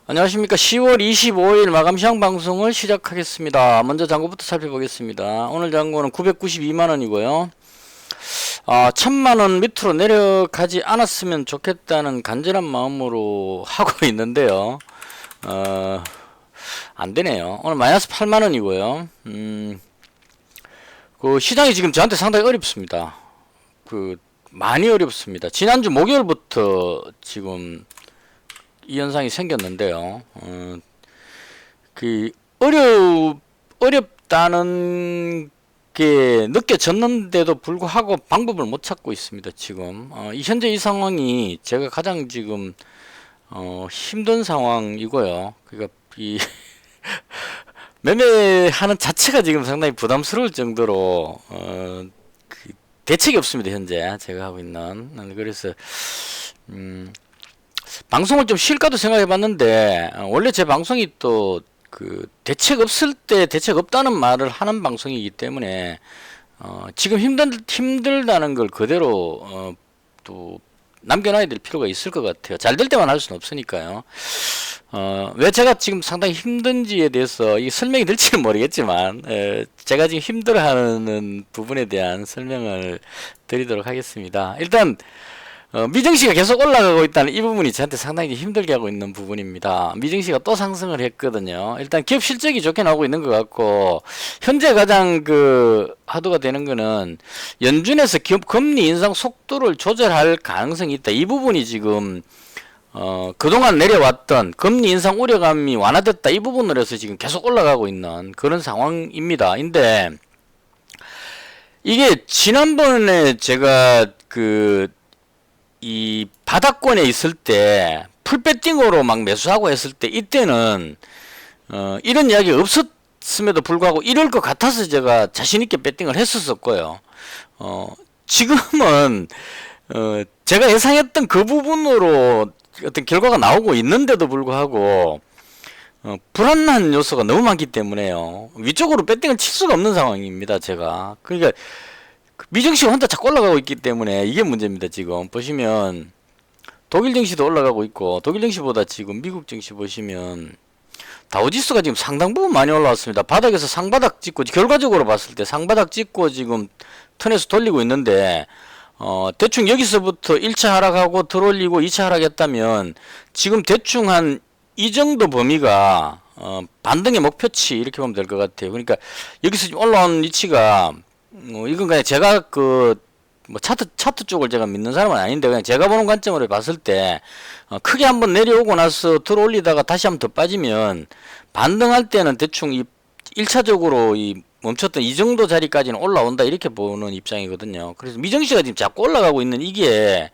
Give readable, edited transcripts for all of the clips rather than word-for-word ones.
안녕하십니까. 10월 25일 마감 시황 방송을 시작하겠습니다. 먼저 잔고부터 살펴보겠습니다. 오늘 잔고는 992만원이고요. 1000만원 밑으로 내려가지 않았으면 좋겠다는 간절한 마음으로 하고 있는데요. 안되네요. 오늘 마이너스 8만원이고요. 그 시장이 지금 저한테 상당히 어렵습니다. 많이 어렵습니다. 지난주 목요일부터 지금 이 현상이 생겼는데요. 어렵다는 게 느껴졌는데도 불구하고 방법을 못 찾고 있습니다. 지금 현재 이 상황이 제가 가장 지금 힘든 상황이고요. 그러니까 이 매매하는 자체가 지금 상당히 부담스러울 정도로 대책이 없습니다. 현재 제가 하고 있는. 그래서 방송을 좀 쉴까도 생각해 봤는데 원래 제 방송이 또 대책 없을 때 대책 없다는 말을 하는 방송이기 때문에 지금 힘들다는 걸 그대로 또 남겨놔야 될 필요가 있을 것 같아요. 잘 될 때만 할 수는 없으니까요. 왜 제가 지금 상당히 힘든지에 대해서 이 설명이 될지는 모르겠지만 제가 지금 힘들어하는 부분에 대한 설명을 드리도록 하겠습니다. 일단 미증시가 계속 올라가고 있다는 이 부분이 저한테 상당히 힘들게 하고 있는 부분입니다. 미증시가 또 상승을 했거든요. 일단 기업 실적이 좋게 나오고 있는 것 같고, 현재 가장 화두가 되는 거는 연준에서 기업 금리 인상 속도를 조절할 가능성이 있다. 이 부분이 지금 그동안 내려왔던 금리 인상 우려감이 완화됐다. 이 부분으로 해서 지금 계속 올라가고 있는 그런 상황입니다. 근데 이게 지난번에 제가 이 바닥권에 있을 때 풀배팅으로 막 매수하고 했을 때 이때는 이런 이야기가 없었음에도 불구하고 이럴 것 같아서 제가 자신있게 배팅을 했었고요. 지금은 제가 예상했던 그 부분으로 어떤 결과가 나오고 있는데도 불구하고 불안한 요소가 너무 많기 때문에요. 위쪽으로 배팅을 칠 수가 없는 상황입니다. 제가 그러니까 미증시가 혼자 자꾸 올라가고 있기 때문에 이게 문제입니다. 지금 보시면 독일 증시도 올라가고 있고, 독일 증시보다 지금 미국 증시 보시면 다우지수가 지금 상당 부분 많이 올라왔습니다. 바닥에서 상바닥 찍고, 결과적으로 봤을 때 상바닥 찍고 지금 턴에서 돌리고 있는데 대충 여기서부터 1차 하락하고 들어올리고 2차 하락했다면 지금 대충 한 이 정도 범위가 반등의 목표치 이렇게 보면 될 것 같아요. 그러니까 여기서 지금 올라온 위치가 이건 그냥 제가 차트 쪽을 제가 믿는 사람은 아닌데 그냥 제가 보는 관점으로 봤을 때 크게 한번 내려오고 나서 들어올리다가 다시 한번 더 빠지면 반등할 때는 대충 이 1차적으로 이 멈췄던 이 정도 자리까지는 올라온다 이렇게 보는 입장이거든요. 그래서 미증시가 지금 자꾸 올라가고 있는 이게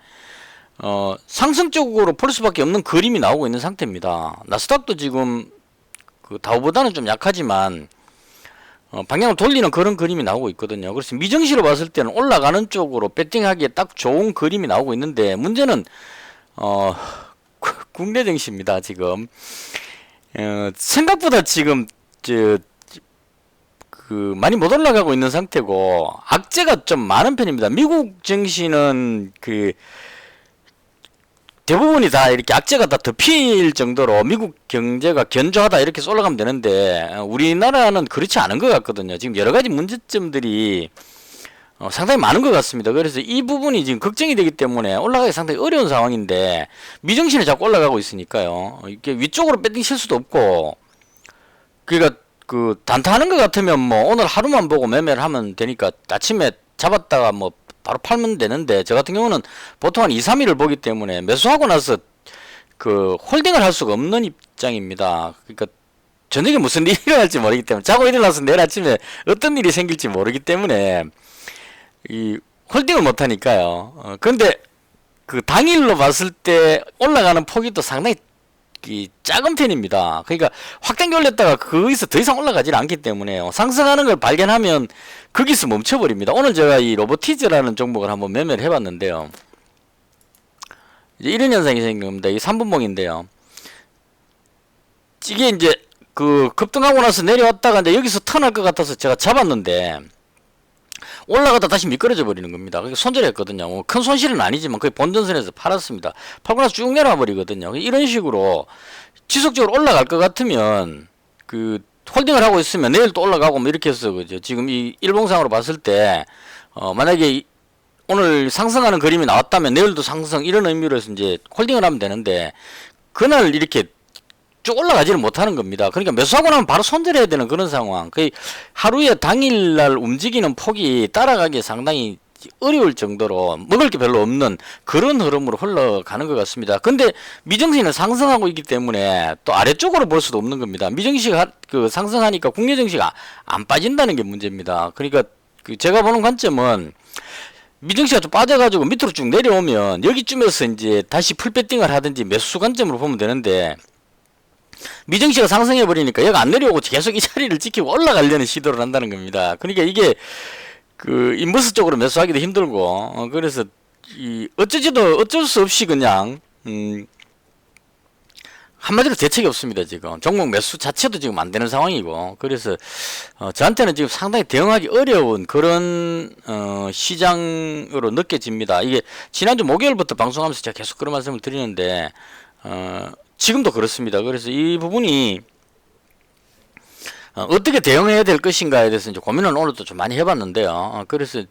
상승적으로 볼 수밖에 없는 그림이 나오고 있는 상태입니다. 나스닥도 지금 다우보다는 좀 약하지만 방향을 돌리는 그런 그림이 나오고 있거든요. 그래서 미증시로 봤을 때는 올라가는 쪽으로 배팅하기에 딱 좋은 그림이 나오고 있는데 문제는 국내 증시입니다. 지금 생각보다 지금 많이 못 올라가고 있는 상태고 악재가 좀 많은 편입니다. 미국 증시는 대부분이 다 이렇게 악재가 다 덮일 정도로 미국 경제가 견조하다 이렇게 올라가면 되는데 우리나라는 그렇지 않은 것 같거든요. 지금 여러 가지 문제점들이 상당히 많은 것 같습니다. 그래서 이 부분이 지금 걱정이 되기 때문에 올라가기 상당히 어려운 상황인데 미증시는 자꾸 올라가고 있으니까요. 이게 위쪽으로 배팅 칠 수도 없고 그러니까 단타하는 것 같으면 뭐 오늘 하루만 보고 매매를 하면 되니까 아침에 잡았다가 뭐 바로 팔면 되는데 저 같은 경우는 보통 한 2, 3일을 보기 때문에 매수하고 나서 홀딩을 할 수가 없는 입장입니다. 그러니까 저녁에 무슨 일이 일어날지 모르기 때문에 자고 일어나서 내일 아침에 어떤 일이 생길지 모르기 때문에 이 홀딩을 못 하니까요. 그런데 당일로 봤을 때 올라가는 폭이 또 상당히 작은 편입니다. 그러니까 확 당겨 올렸다가 거기서 더 이상 올라가지 않기 때문에요. 상승하는 걸 발견하면 거기서 멈춰버립니다. 오늘 제가 이 로보티즈라는 종목을 한번 매매를 해봤는데요. 이제 이런 현상이 생긴 겁니다. 이게 3분봉인데요. 이게 이제 급등하고 나서 내려왔다가 이제 여기서 턴할 것 같아서 제가 잡았는데 올라가다 다시 미끄러져 버리는 겁니다. 그러니까 손절했거든요. 뭐 큰 손실은 아니지만 거의 본전선에서 팔았습니다. 팔고 나서 쭉 내려와 버리거든요. 이런 식으로 지속적으로 올라갈 것 같으면 그 홀딩을 하고 있으면 내일 또 올라가고 뭐 이렇게 해서 그죠. 지금 이 일봉상으로 봤을 때 만약에 오늘 상승하는 그림이 나왔다면 내일도 상승 이런 의미로 해서 이제 홀딩을 하면 되는데 그날 이렇게 쭉 올라가지를 못하는 겁니다. 그러니까 매수하고 나면 바로 손절해야 되는 그런 상황. 거의 하루에 당일날 움직이는 폭이 따라가기 상당히 어려울 정도로 먹을 게 별로 없는 그런 흐름으로 흘러가는 것 같습니다. 근데 미증시는 상승하고 있기 때문에 또 아래쪽으로 볼 수도 없는 겁니다. 미증시가 그 상승하니까 국내 증시가 안 빠진다는 게 문제입니다. 그러니까 그 제가 보는 관점은 미증시가 좀 빠져가지고 밑으로 쭉 내려오면 여기쯤에서 이제 다시 풀배팅을 하든지 매수 관점으로 보면 되는데 미증시가 상승해버리니까 여기 안 내려오고 계속 이 자리를 지키고 올라가려는 시도를 한다는 겁니다. 그러니까 이게 그 인버스 쪽으로 매수하기도 힘들고 그래서 이 어쩔 수 없이 그냥 한마디로 대책이 없습니다. 지금 종목 매수 자체도 지금 안 되는 상황이고 그래서 저한테는 지금 상당히 대응하기 어려운 그런 시장으로 느껴집니다. 이게 지난주 목요일부터 방송하면서 제가 계속 그런 말씀을 드리는데 지금도 그렇습니다. 그래서 이 부분이 어떻게 대응해야 될 것인가에 대해서 이제 고민을 오늘도 좀 많이 해봤는데요. 그래서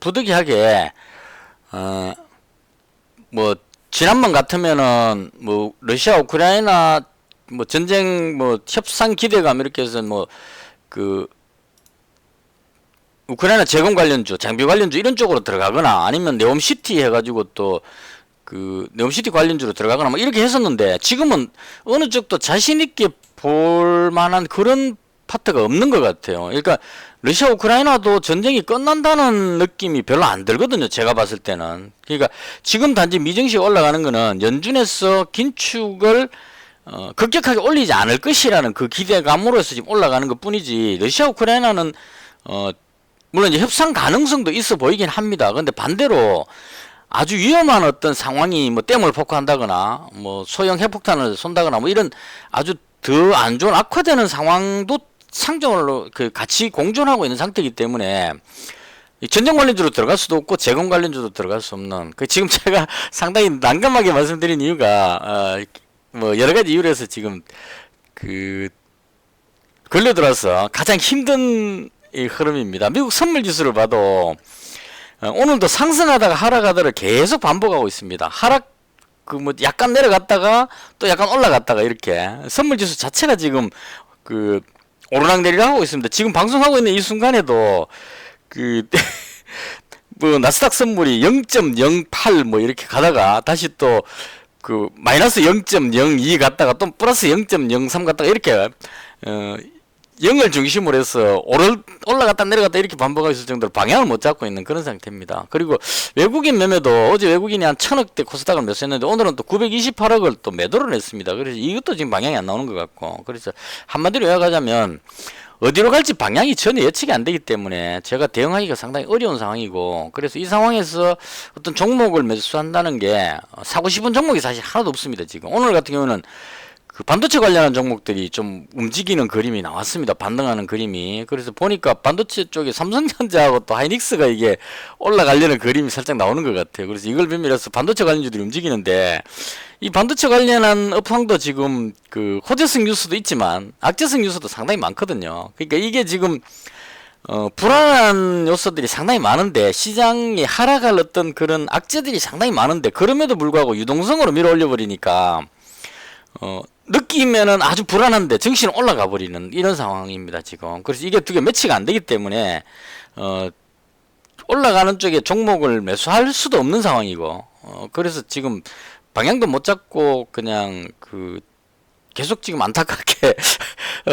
부득이하게 뭐 지난번 같으면은 뭐 러시아 우크라이나 뭐 전쟁 뭐 협상 기대감 이렇게 해서 뭐 그 우크라이나 재건 관련주, 장비 관련주 이런 쪽으로 들어가거나 아니면 네옴시티 해가지고 또 그 네옴시티 관련주로 들어가거나 뭐 이렇게 했었는데 지금은 어느 쪽도 자신 있게 볼 만한 그런 파트가 없는 것 같아요. 그러니까 러시아 우크라이나도 전쟁이 끝난다는 느낌이 별로 안 들거든요. 제가 봤을 때는. 그러니까 지금 단지 미증시 올라가는 거는 연준에서 긴축을 급격하게 올리지 않을 것이라는 그 기대감으로서 지금 올라가는 것 뿐이지 러시아 우크라이나는 물론 이제 협상 가능성도 있어 보이긴 합니다. 근데 반대로 아주 위험한 어떤 상황이 뭐 댐을 폭파한다거나 뭐 소형 핵폭탄을 쏜다거나 뭐 이런 아주 더 안 좋은 악화되는 상황도 상정으로 그 같이 공존하고 있는 상태이기 때문에 전쟁 관련주로 들어갈 수도 없고 재건 관련주로 들어갈 수 없는 그 지금 제가 상당히 난감하게 말씀드린 이유가 뭐 여러 가지 이유로 해서 지금 그 걸려들어서 가장 힘든 이 흐름입니다. 미국 선물 지수를 봐도 오늘도 상승하다가 하락하다를 계속 반복하고 있습니다. 하락 그 뭐 약간 내려갔다가 또 약간 올라갔다가 이렇게 선물 지수 자체가 지금 그 오르락내리락 하고 있습니다. 지금 방송하고 있는 이 순간에도 그 뭐 나스닥 선물이 0.08 뭐 이렇게 가다가 다시 또 그 마이너스 0.02 갔다가 또 플러스 0.03 갔다가 이렇게 0을 중심으로 해서 올라갔다 내려갔다 이렇게 반복하고 있을 정도로 방향을 못 잡고 있는 그런 상태입니다. 그리고 외국인 매매도 어제 외국인이 한 1000억대 코스닥을 매수했는데 오늘은 또 928억을 또 매도를 했습니다. 그래서 이것도 지금 방향이 안 나오는 것 같고 그래서 한마디로 요약하자면 어디로 갈지 방향이 전혀 예측이 안 되기 때문에 제가 대응하기가 상당히 어려운 상황이고 그래서 이 상황에서 어떤 종목을 매수한다는 게 사고 싶은 종목이 사실 하나도 없습니다. 지금 오늘 같은 경우는 그 반도체 관련한 종목들이 좀 움직이는 그림이 나왔습니다. 반등하는 그림이. 그래서 보니까 반도체 쪽에 삼성전자하고 또 하이닉스가 이게 올라가려는 그림이 살짝 나오는 것 같아요. 그래서 이걸 비밀해서 반도체 관련주들이 움직이는데 이 반도체 관련한 업황도 지금 그 호재성 뉴스도 있지만 악재성 뉴스도 상당히 많거든요. 그러니까 이게 지금 불안한 요소들이 상당히 많은데 시장이 하락할 어떤 그런 악재들이 상당히 많은데 그럼에도 불구하고 유동성으로 밀어 올려 버리니까 느끼면은 아주 불안한데 정신은 올라가 버리는 이런 상황입니다 지금. 그래서 이게 두 개 매치가 안 되기 때문에 올라가는 쪽에 종목을 매수할 수도 없는 상황이고 그래서 지금 방향도 못 잡고 그냥 그 계속 지금 안타깝게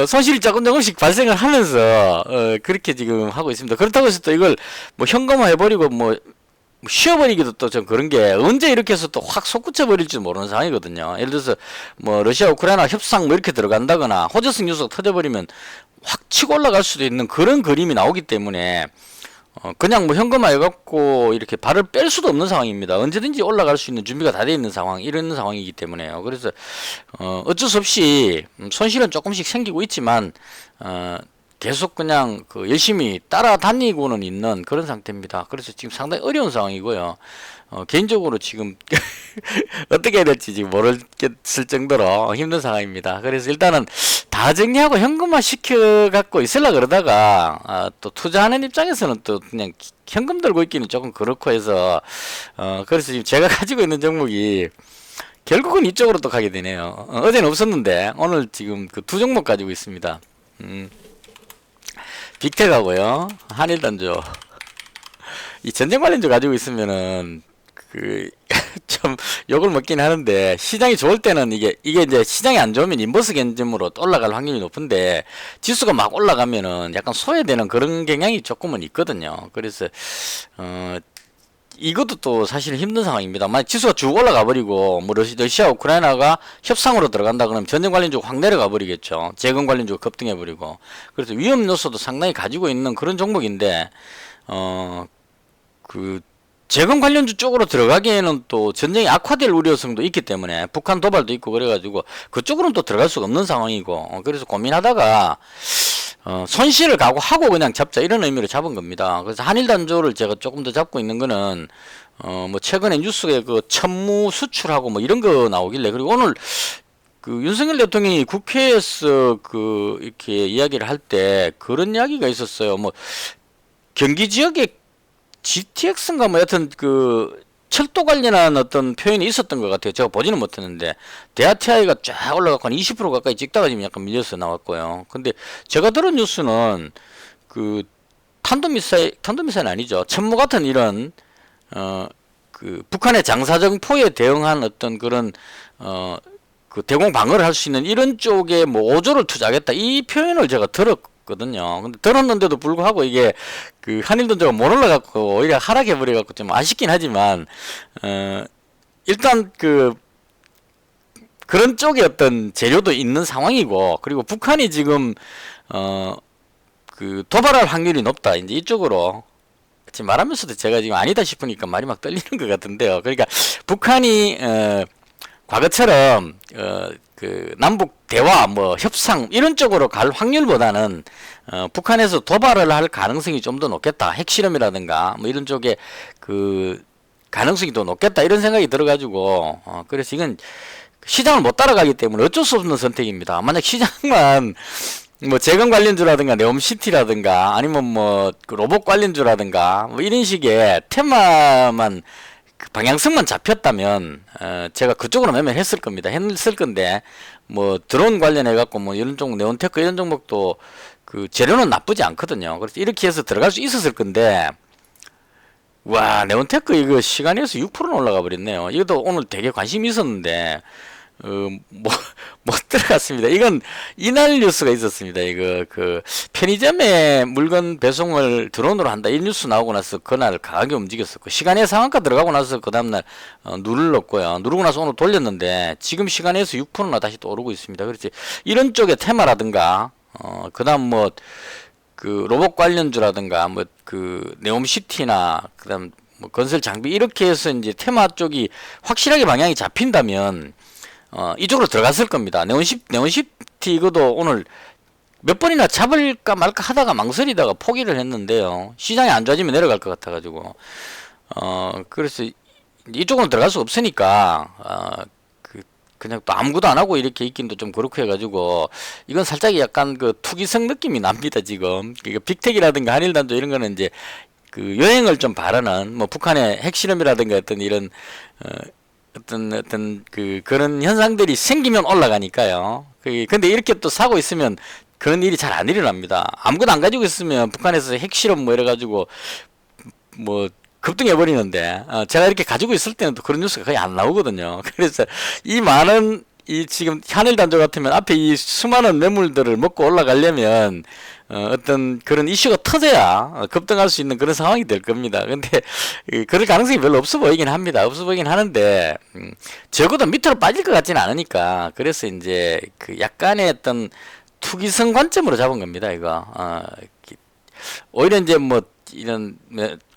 손실이 조금씩 발생을 하면서 그렇게 지금 하고 있습니다. 그렇다고 해서 또 이걸 뭐 현금화 해버리고 뭐 쉬어버리기도 또 좀 그런 게 언제 이렇게 해서 또 확 솟구쳐 버릴지 모르는 상황이거든요. 예를 들어서 뭐 러시아 우크라이나 협상 뭐 이렇게 들어간다거나 호재성 뉴스가 터져버리면 확 치고 올라갈 수도 있는 그런 그림이 나오기 때문에 그냥 뭐 현금화 해갖고 이렇게 발을 뺄 수도 없는 상황입니다. 언제든지 올라갈 수 있는 준비가 다 되어 있는 상황 이런 상황이기 때문에요. 그래서 어쩔 수 없이 손실은 조금씩 생기고 있지만 계속 그냥 그 열심히 따라다니고는 있는 그런 상태입니다. 그래서 지금 상당히 어려운 상황이고요. 개인적으로 지금 어떻게 해야 될지 지금 모르겠을 정도로 힘든 상황입니다. 그래서 일단은 다 정리하고 현금화 시켜 갖고 있으려 그러다가 또 투자하는 입장에서는 또 그냥 현금 들고 있기는 조금 그렇고 해서 그래서 지금 제가 가지고 있는 종목이 결국은 이쪽으로 또 가게 되네요. 어제는 없었는데 오늘 지금 그 두 종목 가지고 있습니다. 빅텍하고요, 한일단조. 이 전쟁 관련주 가지고 있으면은 그 좀 욕을 먹긴 하는데, 시장이 좋을 때는 이게 이제 시장이 안 좋으면 인버스 견점으로 올라갈 확률이 높은데, 지수가 막 올라가면은 약간 소외되는 그런 경향이 조금은 있거든요. 그래서 이것도 또 사실 힘든 상황입니다. 만약 지수가 쭉 올라가 버리고 뭐 러시아 우크라이나가 협상으로 들어간다 그러면 전쟁 관련주가 확 내려가 버리겠죠. 재건 관련주가 급등해 버리고. 그래서 위험 요소도 상당히 가지고 있는 그런 종목인데, 그 재건 관련주 쪽으로 들어가기에는 또 전쟁이 악화될 우려성도 있기 때문에, 북한 도발도 있고 그래가지고 그쪽으로는 또 들어갈 수가 없는 상황이고, 그래서 고민하다가 손실을 각오하고 그냥 잡자, 이런 의미로 잡은 겁니다. 그래서 한일단조를 제가 조금 더 잡고 있는 거는 뭐 최근에 뉴스에 그 천무 수출하고 뭐 이런 거 나오길래, 그리고 오늘 그 윤석열 대통령이 국회에서 그 이렇게 이야기를 할 때 그런 이야기가 있었어요. 뭐 경기 지역에 GTX인가 뭐 여튼 그 철도 관련한 어떤 표현이 있었던 것 같아요. 제가 보지는 못했는데 대하TI가 쫙 올라가고 한 20% 가까이 찍다가 지금 약간 밀려서 나왔고요. 근데 제가 들은 뉴스는 그 탄도미사일 아니죠. 천무 같은 이런 그 북한의 장사정포에 대응한 어떤 그런 그 대공 방어를 할 수 있는 이런 쪽에 뭐 5조를 투자하겠다, 이 표현을 제가 들었거든요. 근데 들었는데도 불구하고 이게 그 한일전자가 못 올라갔고 오히려 하락해 버려 갖고 좀 아쉽긴 하지만, 일단 그런 쪽에 어떤 재료도 있는 상황이고, 그리고 북한이 지금 그 도발할 확률이 높다, 이제 이쪽으로 지금 말하면서도 제가 지금 아니다 싶으니까 말이 막 떨리는 것 같은데요. 그러니까 북한이 과거처럼 그 남북 대화 뭐 협상 이런 쪽으로 갈 확률보다는 북한에서 도발을 할 가능성이 좀 더 높겠다, 핵실험이라든가 뭐 이런 쪽에 그 가능성이 더 높겠다, 이런 생각이 들어가지고 그래서 이건 시장을 못 따라가기 때문에 어쩔 수 없는 선택입니다. 만약 시장만 뭐 재건 관련주라든가 네옴시티라든가 아니면 뭐 그 로봇 관련주라든가 뭐 이런 식의 테마만 그 방향성만 잡혔다면 제가 그쪽으로 매매했을 겁니다. 했을 건데, 뭐 드론 관련해 갖고 뭐 이런 종목, 네온테크 이런 종목도 그 재료는 나쁘지 않거든요. 그래서 이렇게 해서 들어갈 수 있었을 건데, 와, 네온테크 이거 시간에서 6%는 올라가 버렸네요. 이것도 오늘 되게 관심이 있었는데 못 들어갔습니다. 이건 이날 뉴스가 있었습니다. 이거 그 편의점에 물건 배송을 드론으로 한다, 이 뉴스 나오고 나서 그날 강하게 움직였었고, 시간에 상한가 들어가고 나서 그 다음날 누르렀고요. 누르고 나서 오늘 돌렸는데 지금 시간에서 6%나 다시 또 오르고 있습니다. 그렇지, 이런 쪽의 테마라든가 그 다음 뭐 그 로봇 관련주라든가 뭐 그 네옴시티나 그 다음 뭐 건설 장비, 이렇게 해서 이제 테마 쪽이 확실하게 방향이 잡힌다면 이쪽으로 들어갔을 겁니다. 네온시티 이거도 오늘 몇 번이나 잡을까 말까 하다가 망설이다가 포기를 했는데요. 시장이 안 좋아지면 내려갈 것 같아가지고 그래서 이쪽으로 들어갈 수 없으니까 그냥 또 아무것도 안 하고 이렇게 있긴도 좀 그렇고 해가지고, 이건 살짝 약간 그 투기성 느낌이 납니다 지금. 그러니까 빅텍이라든가 한일단조 이런 거는 이제 그 여행을 좀 바라는, 뭐 북한의 핵실험이라든가 어떤 이런 어떤 그런 현상들이 생기면 올라가니까요. 근데 이렇게 또 사고 있으면 그런 일이 잘 안 일어납니다. 아무것도 안 가지고 있으면 북한에서 핵실험 뭐 이래가지고 뭐 급등해 버리는데, 제가 이렇게 가지고 있을 때는 또 그런 뉴스가 거의 안 나오거든요. 그래서 이 많은 이 지금 한일단조 같으면 앞에 이 수많은 매물들을 먹고 올라가려면 어떤 그런 이슈가 터져야 급등할 수 있는 그런 상황이 될 겁니다. 근데 그럴 가능성이 별로 없어 보이긴 합니다. 없어 보이긴 하는데 적어도 밑으로 빠질 것 같지는 않으니까, 그래서 이제 그 약간의 어떤 투기성 관점으로 잡은 겁니다. 이거 오히려 이제 뭐 이런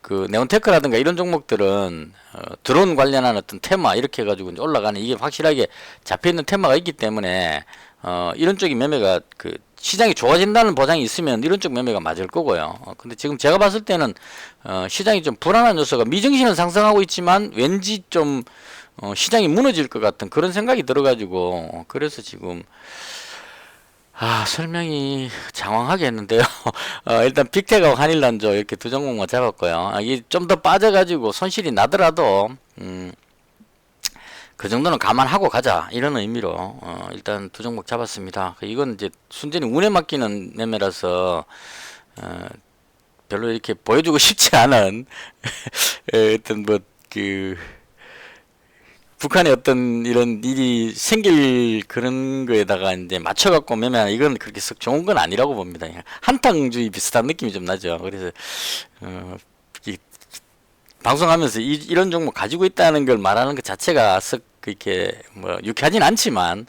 그 네온테크라든가 이런 종목들은 드론 관련한 어떤 테마 이렇게 해가지고 이제 올라가는, 이게 확실하게 잡혀있는 테마가 있기 때문에 이런 쪽이 매매가 그 시장이 좋아진다는 보장이 있으면 이런 쪽 매매가 맞을 거고요. 근데 지금 제가 봤을 때는 시장이 좀 불안한 요소가 미증시는 상승하고 있지만 왠지 좀 시장이 무너질 것 같은 그런 생각이 들어가지고 그래서 지금 설명이 장황하게 했는데요. 일단 빅텍하고 한일단조 이렇게 두 종목만 잡았고요. 이게 좀 더 빠져가지고 손실이 나더라도 그 정도는 감안하고 가자 이런 의미로 일단 두 종목 잡았습니다. 이건 이제 순전히 운에 맡기는 매매라서 별로 이렇게 보여주고 싶지 않은 어떤 뭐 그 북한의 어떤 이런 일이 생길 그런 거에다가 이제 맞춰갖고 매매하는 이건 그렇게 썩 좋은 건 아니라고 봅니다. 한탕주의 비슷한 느낌이 좀 나죠. 그래서 방송하면서 이런 종목 가지고 있다는 걸 말하는 것 자체가 썩 그렇게 뭐 유쾌하진 않지만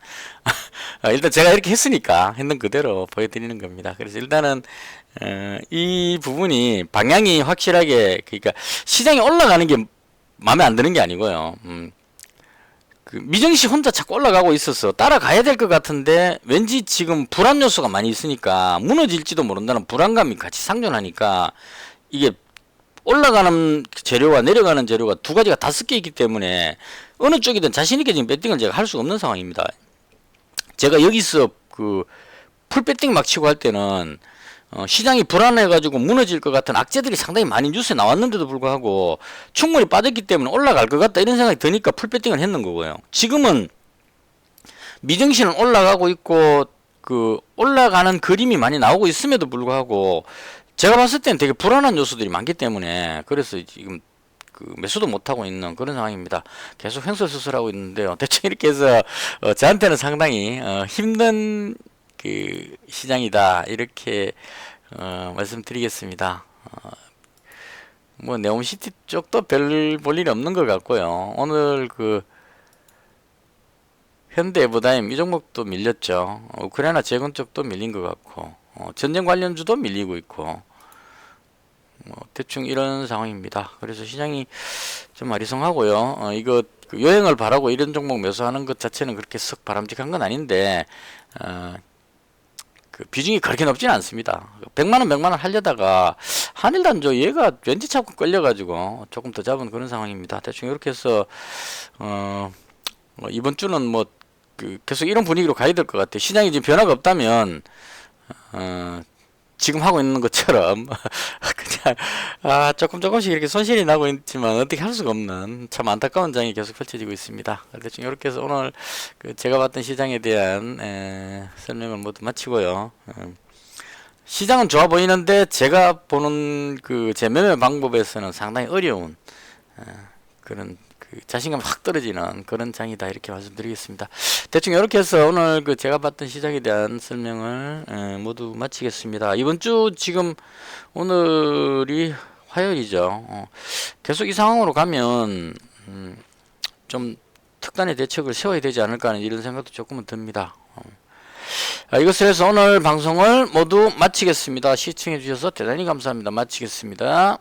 일단 제가 이렇게 했으니까 했는 그대로 보여드리는 겁니다. 그래서 일단은 이 부분이 방향이 확실하게 그러니까 시장이 올라가는 게 마음에 안 드는 게 아니고요. 그 미정시 혼자 자꾸 올라가고 있어서 따라가야 될 것 같은데 왠지 지금 불안 요소가 많이 있으니까 무너질지도 모른다는 불안감이 같이 상존하니까 이게 올라가는 재료와 내려가는 재료가 두 가지가 다 섞여 있기 때문에 어느 쪽이든 자신있게 지금 배팅을 제가 할 수가 없는 상황입니다. 제가 여기서 그 풀배팅 막 치고 할 때는 시장이 불안해가지고 무너질 것 같은 악재들이 상당히 많이 뉴스에 나왔는데도 불구하고 충분히 빠졌기 때문에 올라갈 것 같다 이런 생각이 드니까 풀배팅을 했는 거고요. 지금은 미증시는 올라가고 있고 그 올라가는 그림이 많이 나오고 있음에도 불구하고 제가 봤을 때는 되게 불안한 요소들이 많기 때문에 그래서 지금 그 매수도 못하고 있는 그런 상황입니다. 계속 횡설수설하고 있는데요. 대충 이렇게 해서 저한테는 상당히 힘든 그 시장이다 이렇게 말씀드리겠습니다. 뭐 네옴시티 쪽도 별 볼 일이 없는 것 같고요. 오늘 그 현대 에버다임 이 종목도 밀렸죠. 우크라이나 재건 쪽도 밀린 것 같고 전쟁 관련주도 밀리고 있고 대충 이런 상황입니다. 그래서 시장이 좀 아리송하고요. 이거 그 여행을 바라고 이런 종목 매수하는 것 자체는 그렇게 썩 바람직한 건 아닌데 그 비중이 그렇게 높지는 않습니다. 100만원 100만원 하려다가 한일단조 얘가 왠지 자꾸 끌려가지고 조금 더 잡은 그런 상황입니다. 대충 이렇게 해서 이번 주는 뭐 그 계속 이런 분위기로 가야 될 것 같아요. 시장이 지금 변화가 없다면 지금 하고 있는 것처럼 그냥 조금씩 이렇게 손실이 나고 있지만 어떻게 할 수가 없는 참 안타까운 장이 계속 펼쳐지고 있습니다. 대충 이렇게 해서 오늘 그 제가 봤던 시장에 대한 설명을 모두 마치고요. 시장은 좋아 보이는데 제가 보는 그 제 매매 방법에서는 상당히 어려운 그런 그 자신감 확 떨어지는 그런 장이다 이렇게 말씀드리겠습니다. 대충 이렇게 해서 오늘 그 제가 봤던 시장에 대한 설명을 모두 마치겠습니다. 이번 주 지금 오늘이 화요일이죠. 계속 이 상황으로 가면 좀 특단의 대책을 세워야 되지 않을까 하는 이런 생각도 조금은 듭니다. 이것을 해서 오늘 방송을 모두 마치겠습니다. 시청해 주셔서 대단히 감사합니다. 마치겠습니다.